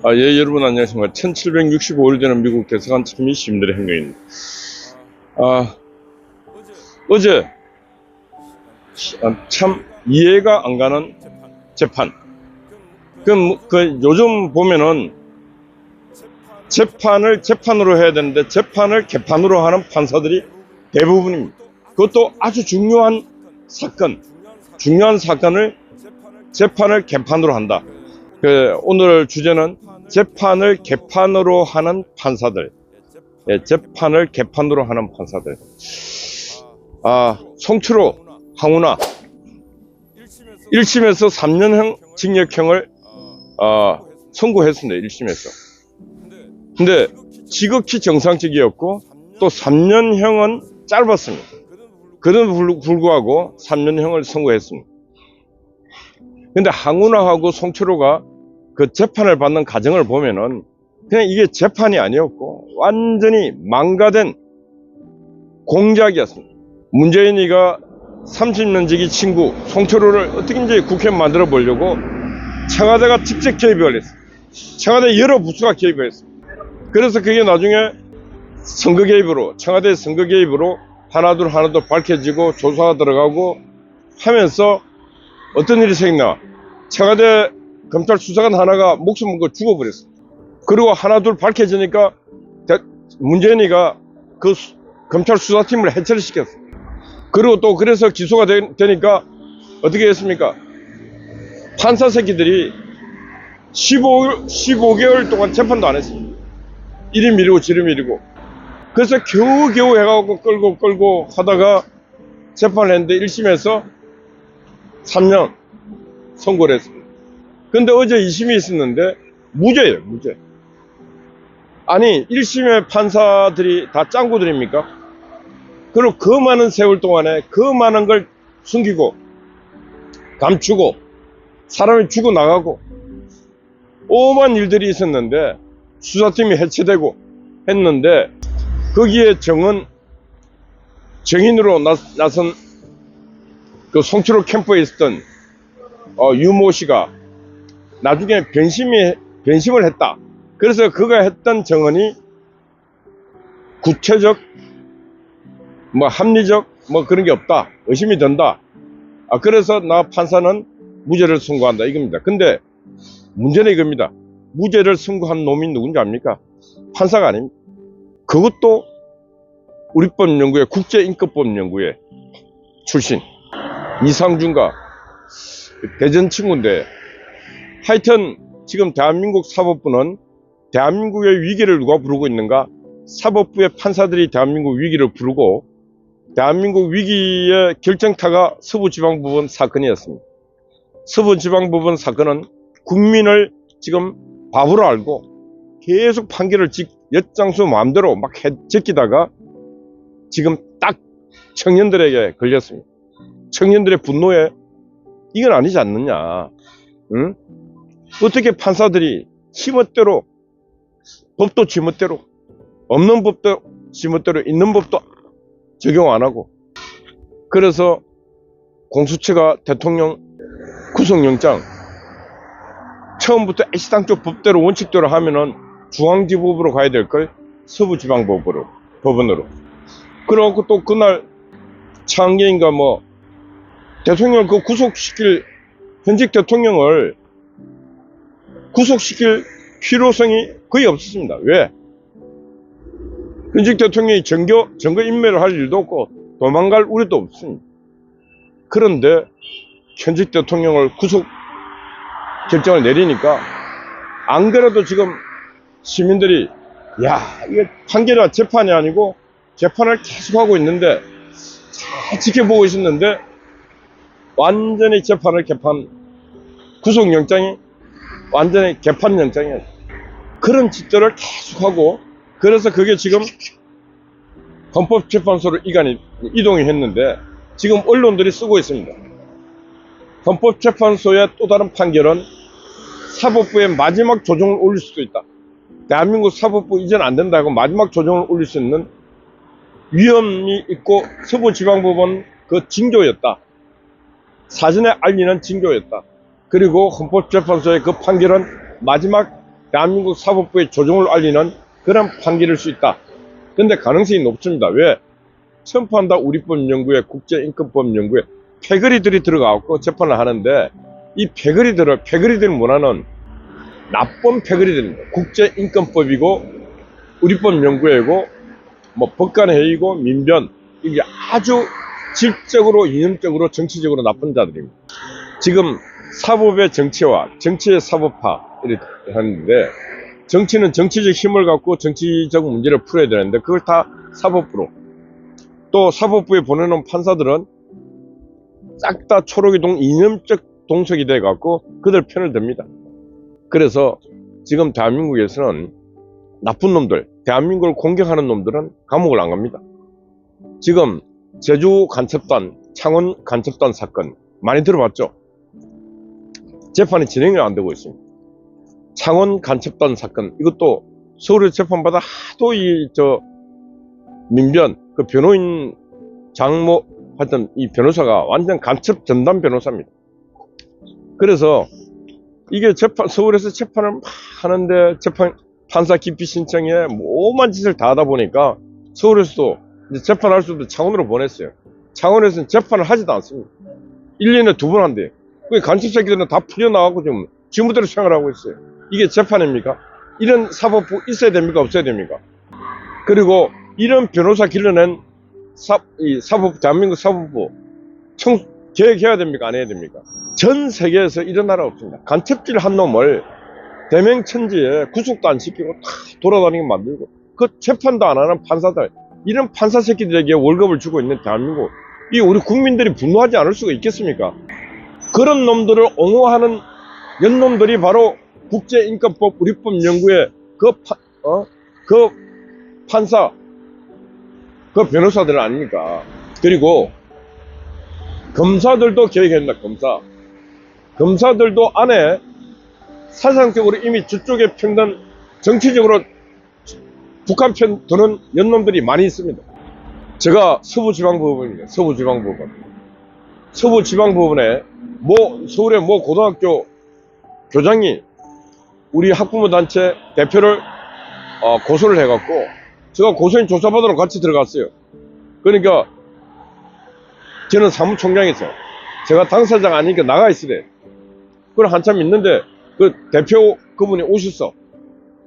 예, 여러분 안녕하십니까. 1765일 되는 미국 대사관 참의 시민들의 행동입니다. 어제 참 이해가 안 가는 재판. 요즘 보면은 재판을 재판으로 해야 되는데 재판을 개판으로 하는 판사들이 대부분입니다. 그것도 아주 중요한 사건을 재판을 개판으로 한다. 오늘 주제는 재판을 개판으로 하는 판사들. 재판을 개판으로 하는 판사들. 송철호, 황운하 1심에서 3년형 징역형을 선고했습니다. 1심에서. 근데 지극히 정상적이었고 또 3년형은 짧았습니다. 그럼에도 불구하고 3년형을 선고했습니다. 근데 황운하하고 송철호가 그 재판을 받는 과정을 보면은 그냥 이게 재판이 아니었고 완전히 망가된 공작이었습니다. 문재인이가 30년 지기 친구 송철호를 어떻게든지 국회에 만들어 보려고 청와대가 직접 개입을 했습니다. 청와대 여러 부처가 개입을 했습니다. 그래서 그게 나중에 청와대 선거 개입으로 하나둘 밝혀지고 조사가 들어가고 하면서 어떤 일이 생기나 청와대 검찰 수사관 하나가 목숨 걸고 죽어버렸어. 그리고 하나둘 밝혀지니까 문재인이가 그 검찰 수사팀을 해체를 시켰어. 그리고 또 그래서 기소가 되니까 어떻게 했습니까? 판사 새끼들이 15개월 동안 재판도 안 했습니다. 이리 미루고 저리 미루고. 그래서 겨우겨우 해가지고 끌고 하다가 재판을 했는데 1심에서 3년 선고를 했습니다. 근데 어제 2심이 있었는데 무죄예요, 무죄. 아니 1심의 판사들이 다 짱구들입니까? 그리고 그 많은 세월 동안에 그 많은 걸 숨기고 감추고 사람이 죽어나가고 오만 일들이 있었는데 수사팀이 해체되고 했는데 거기에 정인으로 나선 그 송철호 캠프에 있었던 유모 씨가 나중에 변심을 했다. 그래서 그가 했던 정언이 구체적, 합리적, 그런 게 없다. 의심이 든다. 그래서 나 판사는 무죄를 선고한다. 이겁니다. 근데 문제는 이겁니다. 무죄를 선고한 놈이 누군지 압니까? 판사가 아닙니다. 그것도 우리법연구회, 국제인권법연구회 출신 이상준과 대전 친구인데 하여튼 지금 대한민국 사법부는 대한민국의 위기를 누가 부르고 있는가? 사법부의 판사들이 대한민국 위기를 부르고 대한민국 위기의 결정타가 서부지방법원 사건이었습니다. 서부지방법원 사건은 국민을 지금 바보로 알고 계속 판결을 엿장수 마음대로 막 제끼다가 지금 딱 청년들에게 걸렸습니다. 청년들의 분노에 이건 아니지 않느냐. 응? 어떻게 판사들이 지멋대로 법도 지멋대로 없는 법도 지멋대로 있는 법도 적용 안 하고 그래서 공수처가 대통령 구속영장 처음부터 애시당초 법대로 원칙대로 하면은 중앙지법으로 가야 될 걸 서부지방법원으로 그래갖고 또 그날 창계인가 대통령을 현직 대통령을 구속시킬 필요성이 거의 없었습니다. 왜? 현직 대통령이 증거인멸을 할 일도 없고 도망갈 우려도 없습니다. 그런데 현직 대통령을 구속 결정을 내리니까 안 그래도 지금 시민들이 이게 판결이 재판이 아니고 재판을 계속하고 있는데 잘 지켜보고 있었는데 완전히 구속영장이 완전히 개판영장이에요. 그런 짓들을 계속하고 그래서 그게 지금 헌법재판소로 이동이 했는데 지금 언론들이 쓰고 있습니다. 헌법재판소의 또 다른 판결은 사법부의 마지막 조정을 올릴 수도 있다. 대한민국 사법부 이제는 안 된다고 마지막 조정을 올릴 수 있는 위험이 있고 서부지방법원 그 징조였다. 사전에 알리는 징조였다. 그리고 헌법재판소의 그 판결은 마지막 대한민국 사법부의 조종을 알리는 그런 판결일 수 있다. 근데 가능성이 높습니다. 왜? 천판다 우리법연구회, 국제인권법연구회 패거리들이 들어가고 재판을 하는데, 이 패거리들을 뭐라는 나쁜 패거리들입니다. 국제인권법이고 우리법연구회고 뭐 법관회의고 민변, 이게 아주 질적으로 이념적으로 정치적으로 나쁜 자들입니다. 지금 사법의 정치와 정치의 사법화 이렇게 하는데, 정치는 정치적 힘을 갖고 정치적 문제를 풀어야 되는데 그걸 다 사법부로, 또 사법부에 보내놓은 판사들은 싹 다 초록이동 이념적 동석이 돼 갖고 그들 편을 듭니다. 그래서 지금 대한민국에서는 나쁜 놈들, 대한민국을 공격하는 놈들은 감옥을 안 갑니다. 지금 제주 간첩단, 창원 간첩단 사건 많이 들어봤죠? 재판이 진행이 안 되고 있습니다. 창원 간첩단 사건, 이것도 서울에서 재판받아 하도 민변, 그 변호인 장모, 하여튼 이 변호사가 완전 간첩 전담 변호사입니다. 그래서 이게 서울에서 재판을 막 하는데 판사 기피 신청에 오만 짓을 다 하다 보니까 서울에서도 이제 재판할 수도 창원으로 보냈어요. 창원에서는 재판을 하지도 않습니다. 1년에 2번 한대요. 그 간첩 새끼들은 다 풀려나가고 지금부대로 생활하고 있어요. 이게 재판입니까? 이런 사법부 있어야 됩니까? 없어야 됩니까? 그리고 이런 변호사 길러낸 대한민국 사법부 개혁해야 됩니까? 안 해야 됩니까? 전 세계에서 이런 나라 없습니다. 간첩질 한 놈을 대명천지에 구속도 안 시키고 다 돌아다니게 만들고 그 재판도 안 하는 판사들, 이런 판사 새끼들에게 월급을 주고 있는 대한민국, 이 우리 국민들이 분노하지 않을 수가 있겠습니까? 그런 놈들을 옹호하는 연놈들이 바로 국제인권법 우리법연구회 그 판사, 그 변호사들 아닙니까? 그리고 검사들도 개혁해야 된다. 검사들도 안에 사상적으로 이미 저쪽에 편든, 정치적으로 북한 편 드는 연놈들이 많이 있습니다. 제가 서부지방법원입니다. 서부지방법원에 서울의 고등학교 교장이 우리 학부모 단체 대표를 고소를 해갖고 제가 고소인 조사받으러 같이 들어갔어요. 그러니까 저는 사무총장이었어요. 제가 당사자가 아니니까 나가 있으래. 그걸 한참 있는데 그 대표 그분이 오셨어.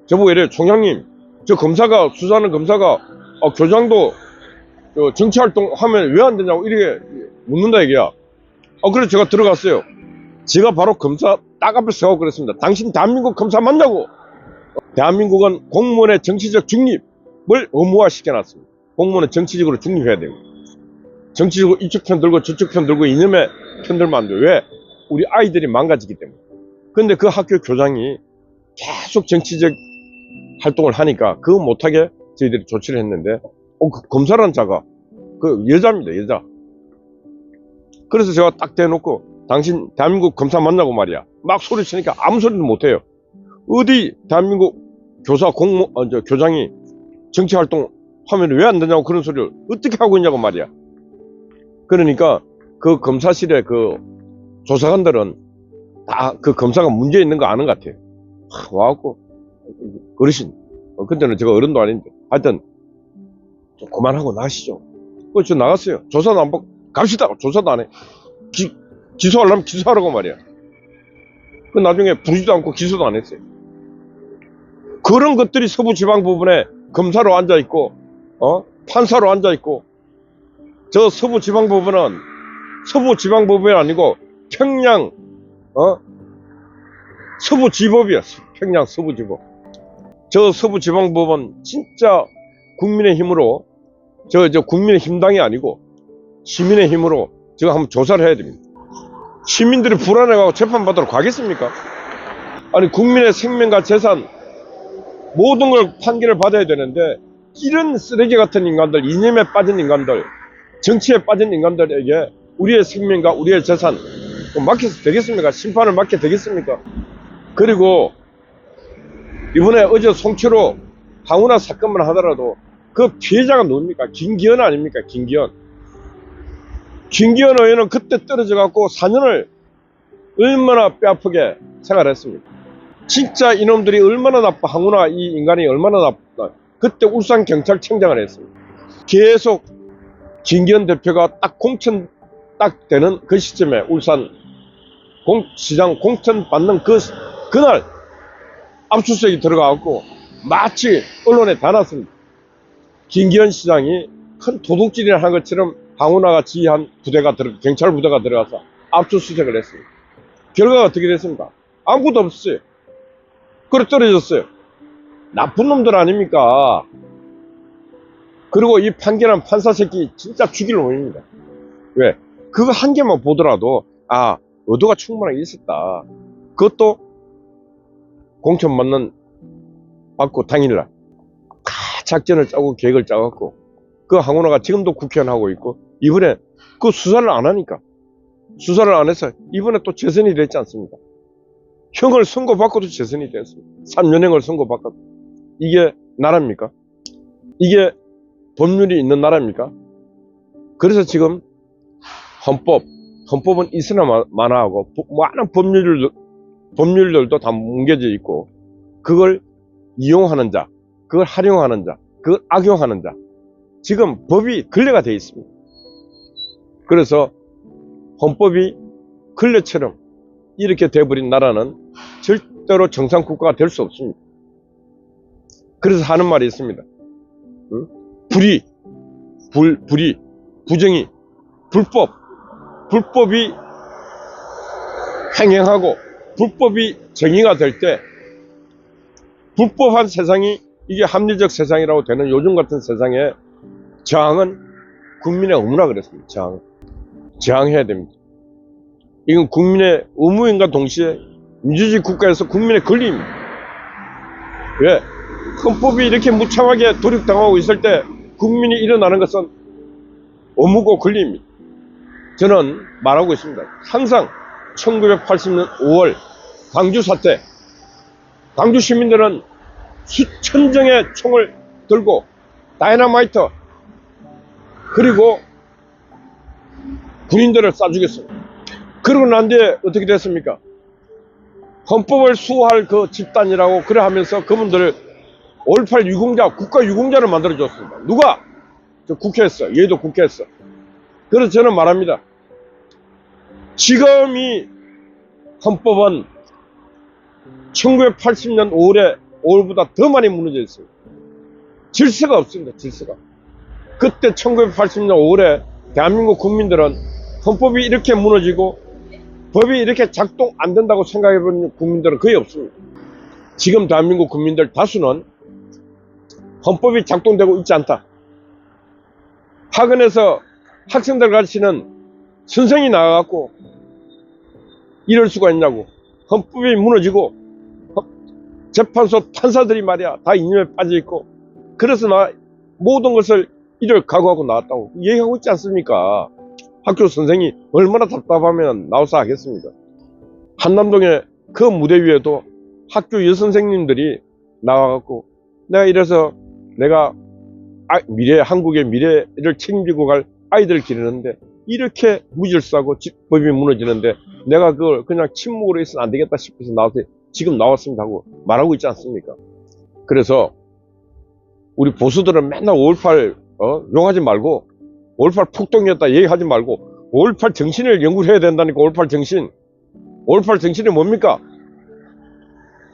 저보고 이래, 총장님, 저 수사하는 검사가 교장도 정치활동 하면 왜 안 되냐고 이렇게 묻는다 얘기야. 그래서 제가 들어갔어요. 제가 바로 검사 딱 앞에 서고 그랬습니다. 당신 대한민국 검사 맞냐고. 대한민국은 공무원의 정치적 중립을 의무화 시켜놨습니다. 공무원은 정치적으로 중립해야 되고, 정치적으로 이쪽 편 들고 저쪽 편 들고 이념의 편 들면 안 돼요. 왜? 우리 아이들이 망가지기 때문에. 근데 그 학교 교장이 계속 정치적 활동을 하니까 그거 못하게 저희들이 조치를 했는데, 그 검사라는 자가 그 여자입니다. 여자. 그래서 제가 딱 대놓고 당신 대한민국 검사 맞냐고 말이야. 막 소리치니까 아무 소리도 못해요. 어디 대한민국 교장이 정치활동 하면 왜 안 되냐고 그런 소리를 어떻게 하고 있냐고 말이야. 그러니까 그 검사실에 그 조사관들은 다 그 검사가 문제 있는 거 아는 것 같아요. 와갖고 어르신, 그때는 제가 어른도 아닌데 하여튼 좀 그만하고 나가시죠. 그래서 나갔어요. 조사도 안 받고 갑시다. 조사도 안 해. 기소하려면 기소하라고 말이야. 그 나중에 부르지도 않고 기소도 안 했어요. 그런 것들이 서부지방법원에 검사로 앉아있고 판사로 앉아있고, 저 서부지방법원은 서부지방법원이 아니고 평양 서부지법이야. 평양 서부지법. 저 서부지방법원 진짜 국민의 힘으로, 저 국민의 힘당이 아니고 시민의 힘으로 제가 한번 조사를 해야 됩니다. 시민들이 불안해가고 재판받으러 가겠습니까? 아니, 국민의 생명과 재산 모든 걸 판결을 받아야 되는데, 이런 쓰레기 같은 인간들, 이념에 빠진 인간들, 정치에 빠진 인간들에게 우리의 생명과 우리의 재산 맡겨서 되겠습니까? 심판을 맡게 되겠습니까? 그리고 이번에 어제 송철호 황운하 사건만 하더라도 그 피해자가 누굽니까? 김기현 아닙니까? 김기현 의원은 그때 떨어져 갖고 4년을 얼마나 뼈아프게 생활했습니까? 진짜 이놈들이 얼마나 나빠, 황운하 이 인간이 얼마나 나쁘다. 그때 울산경찰청장을 했습니다. 계속 김기현 대표가 딱 공천 딱 되는 그 시점에 울산 시장 공천 받는 그날 압수수색이 들어가고 마치 언론에 다 났습니다. 김기현 시장이 큰 도둑질을 한 것처럼 황운하가 지휘한 경찰 부대가 들어가서 압수수색을 했습니다. 결과가 어떻게 됐습니까? 아무것도 없었어요. 그래 떨어졌어요. 나쁜 놈들 아닙니까? 그리고 이 판결한 판사 새끼 진짜 죽일 놈입니다. 왜? 그거 한 개만 보더라도 의도가 충분하게 있었다. 그것도 공천 받고 당일날 다 작전을 짜고 계획을 짜갖고 그 황운하가 지금도 국회의원 하고 있고 이번에 그 수사를 안 하니까 수사를 안 해서 이번에 또 재선이 됐지 않습니까? 형을 선고받고도 재선이 됐습니다. 3년형을 선고받고도. 이게 나라입니까? 이게 법률이 있는 나라입니까? 그래서 지금 헌법은 있으나 마나하고 많은 법률들도 다 뭉개져 있고 그걸 이용하는 자, 그걸 활용하는 자, 그걸 악용하는 자 지금 법이 근래가 되어 있습니다. 그래서 헌법이 근래처럼 이렇게 돼버린 나라는 절대로 정상국가가 될 수 없습니다. 그래서 하는 말이 있습니다. 부정이, 불법이 행행하고 불법이 정의가 될 때 불법한 세상이 이게 합리적 세상이라고 되는 요즘 같은 세상에 저항은 국민의 의무라 그랬습니다. 저항해야 됩니다. 이건 국민의 의무인과 동시에 민주주의 국가에서 국민의 권리입니다. 왜? 헌법이 이렇게 무참하게 도륙당하고 있을 때 국민이 일어나는 것은 의무고 권리입니다. 저는 말하고 있습니다. 항상 1980년 5월 광주 사태, 광주 시민들은 수천 정의 총을 들고 다이너마이트 그리고 군인들을 쏴죽였습니다. 그러고 난 뒤에 어떻게 됐습니까? 헌법을 수호할 그 집단이라고 그래 하면서 그분들을 5.18 유공자, 국가 유공자를 만들어줬습니다. 누가? 저 국회에서, 얘도 국회에서. 그래서 저는 말합니다. 지금 이 헌법은 1980년 5월보다 더 많이 무너져 있어요. 질서가 없습니다. 질서가. 그때 1980년 5월에 대한민국 국민들은 헌법이 이렇게 무너지고 법이 이렇게 작동 안 된다고 생각해본 국민들은 거의 없습니다. 지금 대한민국 국민들 다수는 헌법이 작동되고 있지 않다. 학원에서 학생들 가르치는 선생이 나와갖고 이럴 수가 있냐고. 헌법이 무너지고 재판소 판사들이 말이야 다 이념에 빠져있고 그래서 모든 것을 이를 각오하고 나왔다고 얘기하고 있지 않습니까? 학교 선생이 얼마나 답답하면 나와서 하겠습니까? 한남동의 그 무대 위에도 학교 여선생님들이 나와갖고 내가 이래서 내가 한국의 미래를 책임지고 갈 아이들을 기르는데 이렇게 무질서하고 법이 무너지는데 내가 그걸 그냥 침묵으로 있으면 안 되겠다 싶어서 지금 나왔습니다 하고 말하고 있지 않습니까? 그래서 우리 보수들은 맨날 5.18 용하지 말고 5.18 폭동이었다 얘기하지 말고 5.18 정신을 연구를 해야 된다니까. 5.18 정신. 5.18 정신이 뭡니까?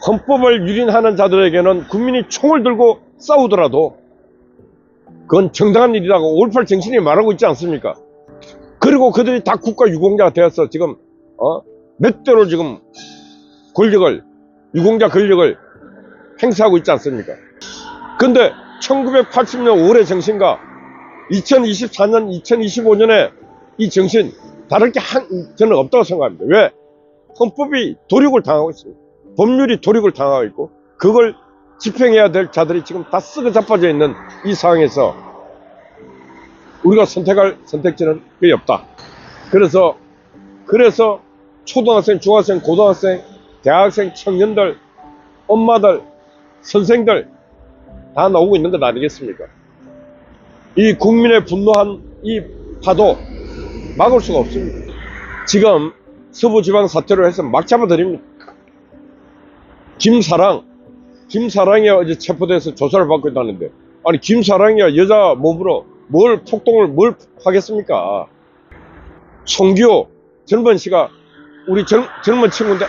헌법을 유린하는 자들에게는 국민이 총을 들고 싸우더라도 그건 정당한 일이라고 5.18 정신이 말하고 있지 않습니까? 그리고 그들이 다 국가 유공자가 되어서 지금 몇 대로 지금 유공자 권력을 행사하고 있지 않습니까? 근데 1980년 5월의 정신과 2024년, 2025년에 이 정신 다를 게 저는 없다고 생각합니다. 왜? 헌법이 도륙을 당하고 있습니다. 법률이 도륙을 당하고 있고 그걸 집행해야 될 자들이 지금 다 썩어 자빠져 있는 이 상황에서 우리가 선택할 선택지는 거의 없다. 그래서 초등학생, 중학생, 고등학생, 대학생, 청년들, 엄마들, 선생들 다 나오고 있는 것 아니겠습니까? 이 국민의 분노한 이 파도 막을 수가 없습니다. 지금 서부지방 사태로 해서 막 잡아들입니다. 김사랑이 어제 체포돼서 조사를 받고 있다는데, 아니 김사랑이 여자 몸으로 뭘 폭동을 뭘 하겠습니까? 송기호 젊은 씨가 우리 젊은 친구인데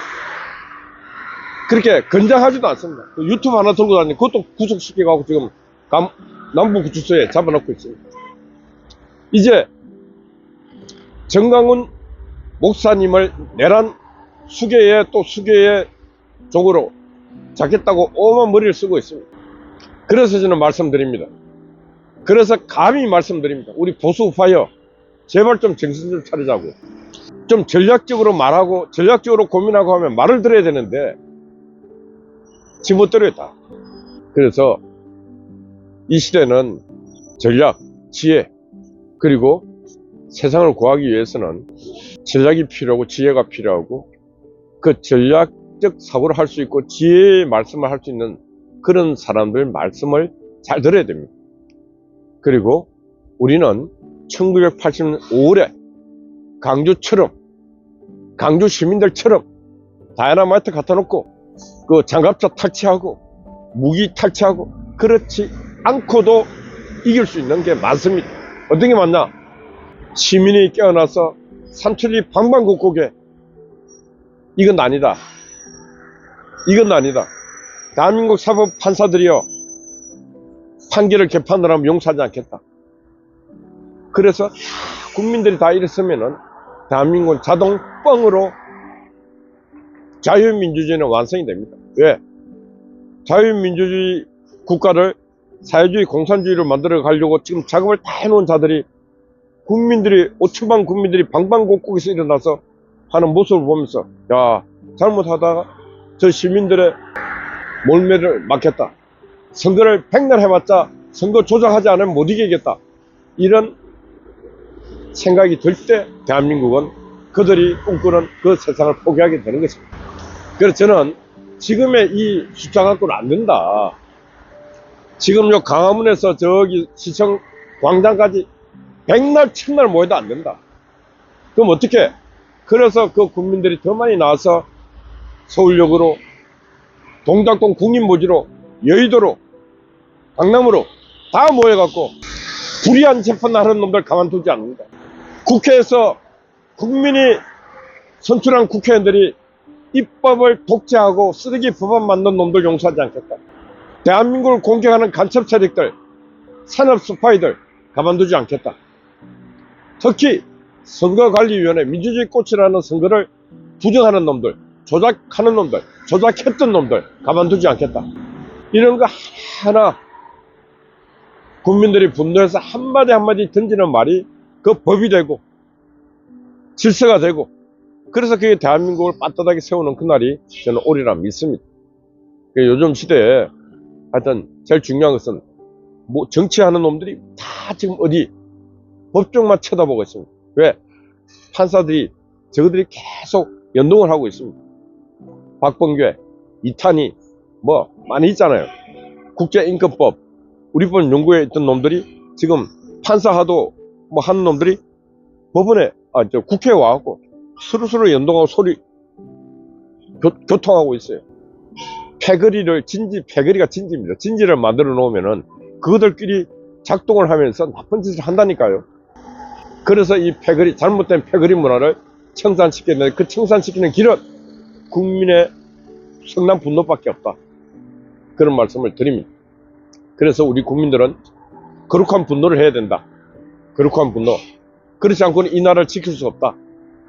그렇게 건장하지도 않습니다. 유튜브 하나 들고 다니는 그것도 구속시켜가고 지금 남부구치소에 잡아놓고 있습니다. 이제 정강훈 목사님을 내란 수괴의 또 수괴의 쪽으로 잡겠다고 오만 머리를 쓰고 있습니다. 그래서 저는 말씀드립니다. 그래서 감히 말씀드립니다. 우리 보수 우파여 제발 좀 정신 좀 차리자고. 좀 전략적으로 말하고 전략적으로 고민하고 하면 말을 들어야 되는데 지못 들어야. 그래서 이 시대는 전략, 지혜, 그리고 세상을 구하기 위해서는 전략이 필요하고 지혜가 필요하고 그 전략적 사고를 할 수 있고 지혜의 말씀을 할 수 있는 그런 사람들 말씀을 잘 들어야 됩니다. 그리고 우리는 1985년에 강주처럼, 강주 시민들처럼 다이너마이트 갖다 놓고 그 장갑차 탈취하고 무기 탈취하고 그렇지 않고도 이길 수 있는 게 많습니다. 어떤 게 맞나? 시민이 깨어나서 삼천리 방방곡곡에 이건 아니다. 이건 아니다. 대한민국 사법 판사들이요 판결을 개판을 하면 용서하지 않겠다. 그래서 국민들이 다 이랬으면은 대한민국은 자동 뻥으로 자유민주주의는 완성이 됩니다. 왜? 자유민주주의 국가를 사회주의 공산주의로 만들어 가려고 지금 작업을 다 해놓은 자들이 국민들이 5천만 국민들이 방방곡곡에서 일어나서 하는 모습을 보면서 야 잘못하다가 저 시민들의 몰매를 막겠다. 선거를 백날 해봤자 선거 조작하지 않으면 못 이기겠다. 이런 생각이 들 때 대한민국은 그들이 꿈꾸는 그 세상을 포기하게 되는 것입니다. 그래서 저는 지금의 이 숫자 갖고는 안 된다. 지금 요 강화문에서 저기 시청 광장까지 백날 천날 모여도 안 된다. 그럼 어떻게? 그래서 그 국민들이 더 많이 나와서 서울역으로 동작동 국립모지로 여의도로 강남으로 다 모여갖고 불의한 재판을 하는 놈들 가만두지 않는다. 국회에서 국민이 선출한 국회의원들이 입법을 독재하고 쓰레기 법안 만든 놈들 용서하지 않겠다. 대한민국을 공격하는 간첩 세력들, 산업 스파이들 가만두지 않겠다. 특히 선거관리위원회, 민주주의 꽃이라는 선거를 부정하는 놈들, 조작하는 놈들, 조작했던 놈들 가만두지 않겠다. 이런 거 하나 국민들이 분노해서 한마디 한마디 던지는 말이 그 법이 되고 질서가 되고 그래서 그게 대한민국을 빳빳하게 세우는 그날이 저는 오리라 믿습니다. 요즘 시대에 하여튼 제일 중요한 것은 뭐 정치하는 놈들이 다 지금 어디 법정만 쳐다보고 있습니다. 왜? 판사들이 저들이 계속 연동을 하고 있습니다. 박범계, 이탄희 뭐 많이 있잖아요. 국제인권법, 우리법 연구에 있던 놈들이 지금 판사하도 뭐 하는 놈들이 법원에 저 국회에 와갖고 서로서로 연동하고 소리 교통하고 있어요. 패거리를 패거리가 진지입니다. 진지를 만들어 놓으면은 그들끼리 작동을 하면서 나쁜 짓을 한다니까요. 그래서 이 패거리, 잘못된 패거리 문화를 청산시키는데 그 청산시키는 길은 국민의 성난 분노밖에 없다. 그런 말씀을 드립니다. 그래서 우리 국민들은 거룩한 분노를 해야 된다. 거룩한 분노. 그렇지 않고는 이 나라를 지킬 수 없다.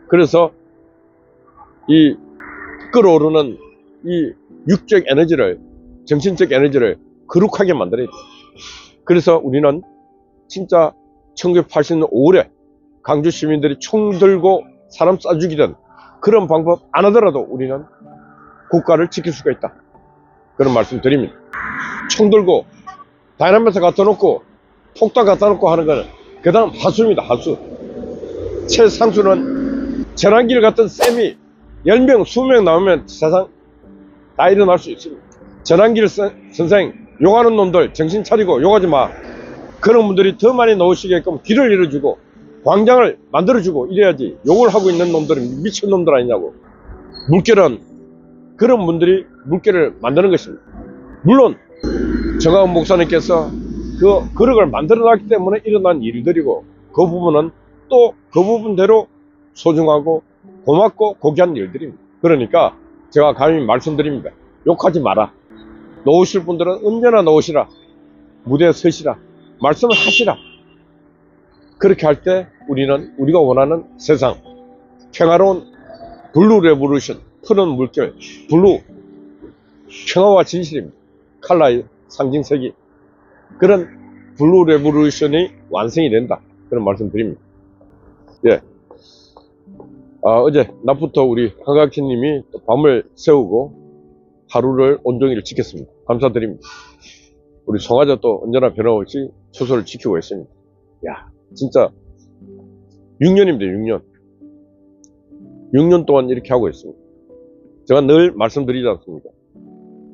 그래서 이 끓어오르는 이 육적 에너지를, 정신적 에너지를 거룩하게 만들어야 돼. 그래서 우리는 진짜 1980년 5월에 강주 시민들이 총 들고 사람 쏴 죽이던 그런 방법 안 하더라도 우리는 국가를 지킬 수가 있다. 그런 말씀 드립니다. 총 들고 다이나마이트 갖다 놓고 폭탄 갖다 놓고 하는 거는 그 다음 하수입니다. 하수. 최상수는 전환기를 갖던 쌤이 10명, 20명 나오면 세상 다 일어날 수 있습니다. 전환기를 선생 욕하는 놈들 정신 차리고 욕하지 마. 그런 분들이 더 많이 나오시게끔 길을 열어주고 광장을 만들어주고 이래야지. 욕을 하고 있는 놈들은 미친놈들 아니냐고. 물결은 그런 분들이 물결을 만드는 것입니다. 물론 정하은 목사님께서 그 거력을 만들어 놨기 때문에 일어난 일들이고, 그 부분은 또 그 부분대로 소중하고 고맙고 고귀한 일들입니다. 그러니까 제가 감히 말씀드립니다. 욕하지 마라. 놓으실 분들은 언제나 놓으시라. 무대에 서시라. 말씀을 하시라. 그렇게 할 때 우리는 우리가 원하는 세상, 평화로운 블루 레보루션, 푸른 물결, 블루, 평화와 진실입니다. 칼라의 상징색이. 그런 블루 레보루션이 완성이 된다. 그런 말씀 드립니다. 예. 어제 낮부터 우리 황각희님이 밤을 새우고 하루를 온종일 지켰습니다. 감사드립니다. 우리 송하자 또 언제나 변함없이 처소를 지키고 있습니다. 야, 진짜 6년입니다. 6년. 6년 동안 이렇게 하고 있습니다. 제가 늘 말씀드리지 않습니까?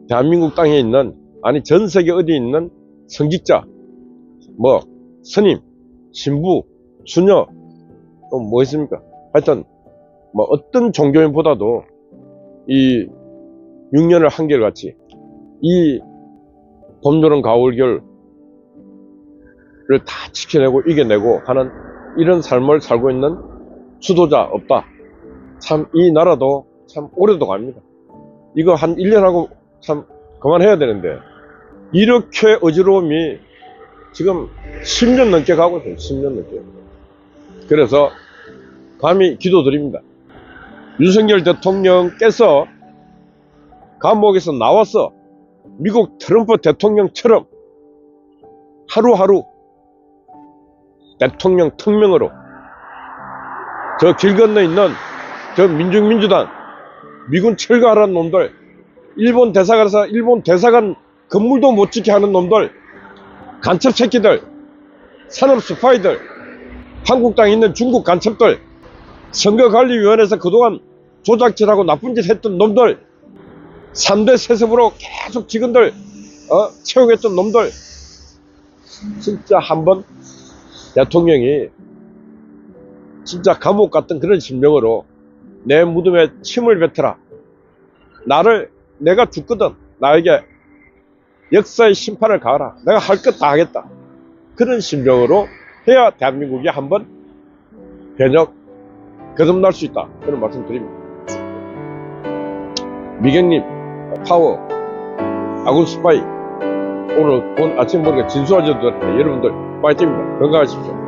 대한민국 땅에 있는, 아니 전 세계 어디에 있는 성직자, 뭐 스님, 신부, 수녀, 또 뭐 있습니까? 하여튼 뭐 어떤 종교인보다도 이 6년을 한결같이 이 봄, 여름, 가을, 겨울을 다 지켜내고 이겨내고 하는 이런 삶을 살고 있는 수도자 없다. 참 이 나라도 참 오래도 갑니다. 이거 한 1년 하고 참 그만해야 되는데, 이렇게 어지러움이 지금 10년 넘게 가고 있어요. 10년 넘게. 그래서 감히 기도드립니다. 윤석열 대통령께서 감옥에서 나와서 미국 트럼프 대통령처럼 하루하루 대통령 특명으로 저 길 건너 있는 저 민중민주당 미군 철거하라는 놈들, 일본 대사관에서 일본 대사관 건물도 못 지게 하는 놈들, 간첩 새끼들, 산업 스파이들, 한국 땅에 있는 중국 간첩들, 선거관리위원회에서 그동안 조작질하고 나쁜 짓 했던 놈들, 3대 세습으로 계속 직원들 채용했던 놈들, 진짜 한번 대통령이 진짜 감옥 같은 그런 심령으로 내 무덤에 침을 뱉어라. 내가 죽거든 나에게 역사의 심판을 가하라. 내가 할 것 다 하겠다. 그런 심정으로 해야 대한민국이 한번 변혁 거듭날 수 있다. 그런 말씀 드립니다. 미경님, 파워, 아군 스파이, 오늘 아침 보니까 진수하셔도 여러분들 파이팅입니다. 건강하십시오.